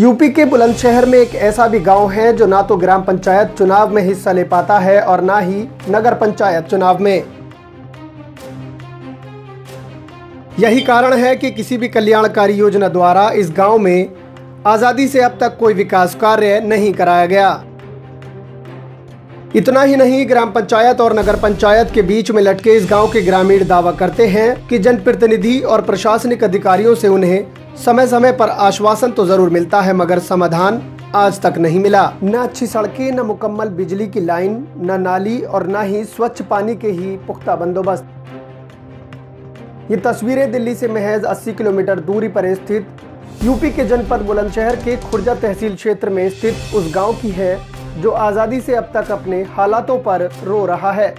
UP के बुलंदशहर में एक ऐसा भी गांव है जो ना तो ग्राम पंचायत चुनाव में हिस्सा ले पाता है और ना ही नगर पंचायत चुनाव में। यही कारण है कि किसी भी कल्याणकारी योजना द्वारा इस गांव में आजादी से अब तक कोई विकास कार्य नहीं कराया गया। इतना ही नहीं, ग्राम पंचायत और नगर पंचायत के बीच में लटके इस गांव के ग्रामीण दावा करते हैं कि जनप्रतिनिधि और प्रशासनिक अधिकारियों से उन्हें समय समय पर आश्वासन तो जरूर मिलता है, मगर समाधान आज तक नहीं मिला। न अच्छी सड़कें, न मुकम्मल बिजली की लाइन, न नाली और न ही स्वच्छ पानी के ही पुख्ता बंदोबस्त। ये तस्वीरें दिल्ली से महज 80 किलोमीटर दूरी पर स्थित यूपी के जनपद बुलंदशहर के खुर्जा तहसील क्षेत्र में स्थित उस गांव की है जो आजादी से अब तक अपने हालातों पर रो रहा है।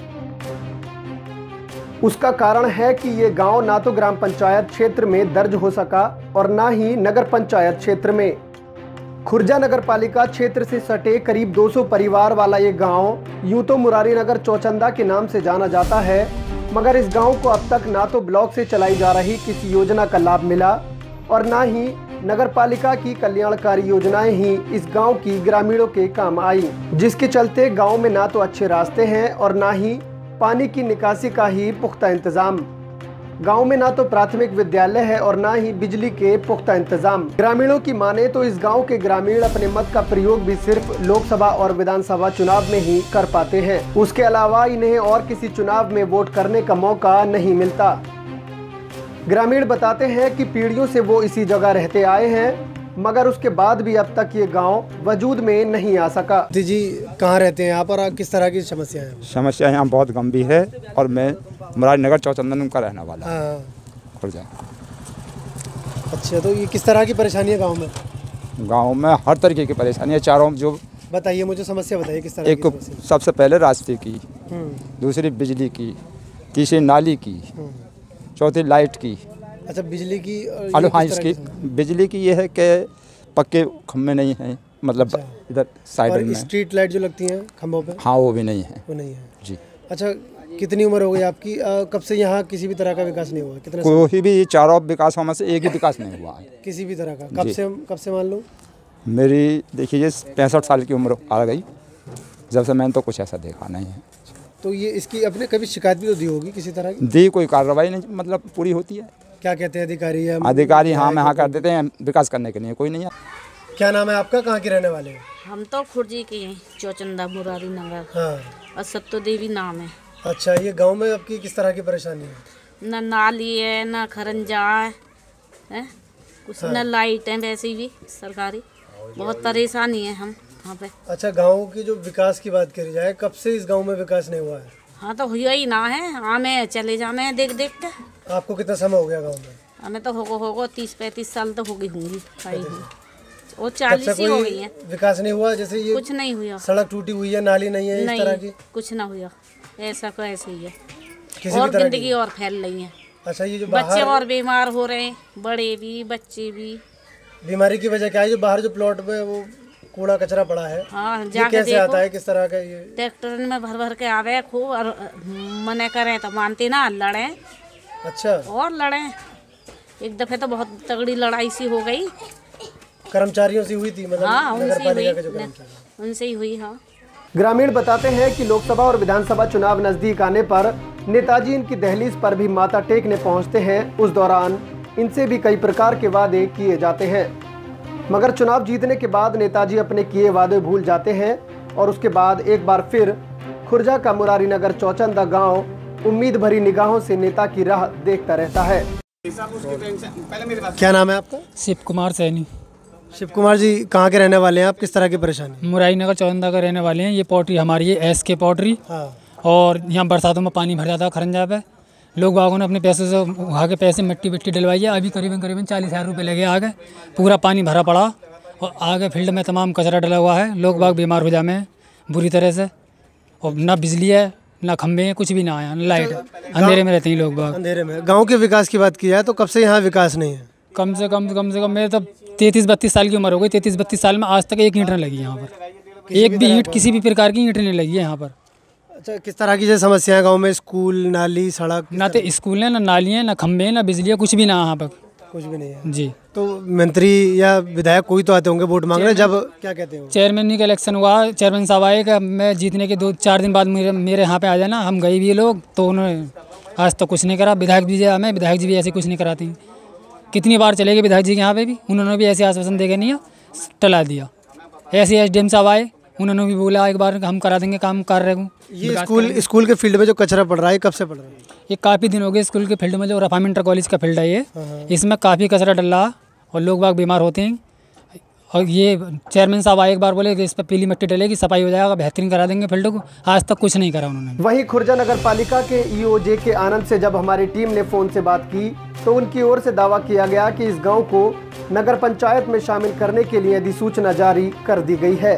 उसका कारण है कि ये गांव ना तो ग्राम पंचायत क्षेत्र में दर्ज हो सका और ना ही नगर पंचायत क्षेत्र में। खुर्जा नगर पालिका क्षेत्र से सटे करीब 200 परिवार वाला ये गांव यूं तो मुरारी नगर चौचंदा के नाम से जाना जाता है, मगर इस गांव को अब तक ना तो ब्लॉक से चलाई जा रही किसी योजना का लाभ मिला और ना ही नगर पालिका की कल्याणकारी योजनाएं ही इस गांव की ग्रामीणों के काम आई, जिसके चलते गांव में ना तो अच्छे रास्ते हैं और ना ही पानी की निकासी का ही पुख्ता इंतजाम। गांव में ना तो प्राथमिक विद्यालय है और ना ही बिजली के पुख्ता इंतजाम। ग्रामीणों की माने तो इस गांव के ग्रामीण अपने मत का प्रयोग भी सिर्फ लोकसभा और विधानसभा चुनाव में ही कर पाते हैं। उसके अलावा इन्हें और किसी चुनाव में वोट करने का मौका नहीं मिलता। ग्रामीण बताते हैं कि पीढ़ियों से वो इसी जगह रहते आए हैं, मगर उसके बाद भी अब तक ये गांव वजूद में नहीं आ सका। जी, कहाँ रहते हैं यहाँ पर? किस तरह की समस्या है? समस्या यहाँ बहुत गंभीर है और मैं मुरारी नगर चौचंदन का रहने वाला हूँ। खुर्जा। अच्छा, तो ये किस तरह की परेशानी है गांव में? गांव में हर तरीके की परेशानी है। चारों जो बताइए, मुझे समस्या बताइए किस तरह एक की? सबसे पहले रास्ते की, दूसरी बिजली की, तीसरी नाली की, चौथी लाइट की। अच्छा, बिजली की? हाँ, इसकी बिजली की ये है कि पक्के खम्भे नहीं हैं, मतलब इधर साइड में। स्ट्रीट लाइट जो लगती हैं खम्भों पे? हाँ, वो भी नहीं है। वो नहीं है जी। अच्छा, कितनी उम्र हो गई आपकी? कब से यहाँ किसी भी तरह का विकास नहीं हुआ? कितना? कोई भी चारों विकास में से एक ही विकास नहीं हुआ है किसी भी तरह का? कब से मान लो? मेरी देखिए 65 साल की उम्र आ गई जब से, मैंने तो कुछ ऐसा देखा नहीं है। तो ये इसकी अपने कभी शिकायत भी तो दी होगी किसी तरह की? दी, कोई कार्रवाई नहीं मतलब पूरी होती है। क्या कहते हैं अधिकारी? अधिकारी हाँ में हाँ कर देते हैं, विकास करने के लिए कोई नहीं है। क्या नाम है आपका? कहाँ के रहने वाले हैं? हम तो खुर्जी के हैं, चौचंदा मुरारी नगर। हाँ। और सत्तो देवी नाम है। अच्छा, ये गांव में आपकी किस तरह की परेशानी है? न नाली है, न खरंजा है, कुछ न लाइट है, वैसे भी सरकारी बहुत परेशानी है हम यहाँ पे। अच्छा, गांव की जो विकास की बात करी जाए, कब से इस गांव में विकास नहीं हुआ है? हाँ, तो हुआ ही ना है। हमें चले जाने देख देख के। आपको कितना समय हो गया गांव में? हमें तो होगा 30-35 साल तो हो गई होंगी। वो 40 ही हो गई है। विकास नहीं हुआ? जैसे ये कुछ नहीं हुआ। सड़क टूटी हुई है, नाली नहीं है, इस तरह की कुछ ना हुआ। ऐसा को ऐसे ही है किसी और भी तरह जिंदगी और फैल रही है। अच्छा, ये जो बच्चे और बीमार हो रहे हैं, बड़े भी बच्चे भी। बीमारी की वजह क्या है? जो बाहर जो प्लॉट में वो कूड़ा कचरा पड़ा है, हाँ, ये कैसे आता है? किस तरह का? ये ट्रैक्टर में भर भर के आवे खूब और मने करें तो मानते ना, लड़े। अच्छा, और लड़े। एक दफे तो बहुत तगड़ी लड़ाई सी हो गई। कर्मचारियों से हुई थी? मतलब हाँ, नगर पालिका के जो कर्मचारी, उनसे ही हुई। हाँ। ग्रामीण बताते हैं कि लोकसभा और विधानसभा चुनाव नजदीक आने पर नेताजी इनकी दहलीज पर भी माथा टेकने पहुंचते हैं। उस दौरान इनसे भी कई प्रकार के वादे किए जाते हैं, मगर चुनाव जीतने के बाद नेताजी अपने किए वादे भूल जाते हैं और उसके बाद एक बार फिर खुर्जा का मुरारी नगर चौचंदा गांव उम्मीद भरी निगाहों से नेता की राह देखता रहता है। क्या नाम है आपका? शिव कुमार सैनी। शिव कुमार जी, कहाँ के रहने वाले हैं आप? किस तरह की परेशानी? मुरारी नगर चौचंदा का रहने वाले हैं। ये पोट्री हमारी है, एस के पोट्री। हाँ। और यहाँ बरसातों में पानी भर जाता है खरंजा पे। लोग बागों ने अपने पैसे से वहाँ के पैसे मिट्टी डलवाई है। अभी करीबन 40,000 रुपये लगे आगे। पूरा पानी भरा पड़ा और आगे फील्ड में तमाम कचरा डला हुआ है। लोग बाग बीमार हो जाए हैं बुरी तरह से। और ना बिजली है, ना खम्भे हैं, कुछ भी ना आया, ना लाइट। अंधेरे में रहते हैं लोग बाग। अंधेरे में। गाँव के विकास की बात की जाए तो कब से यहाँ विकास नहीं है? कम से कम मेरे तो 33-32 साल की उम्र हो गई। 33-32 साल में आज तक एक ईंट नहीं लगी यहाँ पर। एक भी ईंट, किसी भी प्रकार की ईंट नहीं लगी है यहाँ पर। अच्छा, किस तरह की जो समस्या है गाँव में? स्कूल, नाली, सड़क? ना तो स्कूल है, ना नाली है, ना खम्भे हैं, ना बिजली है, कुछ भी ना यहाँ पर। कुछ भी नहीं है जी। तो मंत्री या विधायक कोई तो आते होंगे वोट मांगने, जब क्या कहते हैं? चेयरमैन का इलेक्शन हुआ, चेयरमैन साहब आए कि मैं जीतने के 2-4 दिन बाद मेरे यहाँ पे आ जाना। हम गए भी लोग, तो उन्होंने आज तक कुछ नहीं करा। विधायक भी हमें विधायक जी भी ऐसे कुछ नहीं कराती। कितनी बार चले गए विधायक जी के यहाँ पे भी, उन्होंने भी ऐसे आश्वासन देके नहीं टला दिया। ऐसे SDM साहब आए, उन्होंने भी बोला एक बार हम करा देंगे काम कर रहे हूँ। ये स्कूल के फील्ड में जो कचरा पड़ रहा है, कब से पड़ रहा है? ये काफ़ी दिन हो गए स्कूल के फील्ड में, जो रफाम इंटर कॉलेज का फील्ड है ये, इसमें काफ़ी कचरा डल रहा और लोग बाग बीमार होते हैं। और ये चेयरमैन साहब आए एक बार बोले कि इस पर पीली मिट्टी डलेगी, सफाई हो जाएगा, बेहतरीन करा देंगे फील्ड को। आज तक कुछ नहीं करा उन्होंने। वहीं खुर्जा नगर पालिका के EO JK आनंद से जब हमारी टीम ने फोन से बात की तो उनकी ओर से दावा किया गया कि इस गांव को नगर पंचायत में शामिल करने के लिए अधिसूचना जारी कर दी गई है।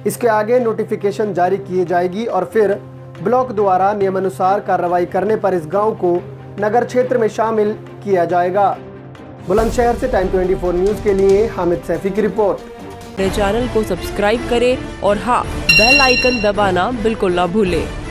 इसके आगे नोटिफिकेशन जारी की जाएगी और फिर ब्लॉक द्वारा नियमानुसार कार्रवाई करने पर इस गांव को नगर क्षेत्र में शामिल किया जाएगा। बुलंदशहर से टाइम 24 न्यूज़ के लिए हामिद सैफी की रिपोर्ट। मेरे चैनल को सब्सक्राइब करें और हाँ, बेल आइकन दबाना बिल्कुल ना भूलें।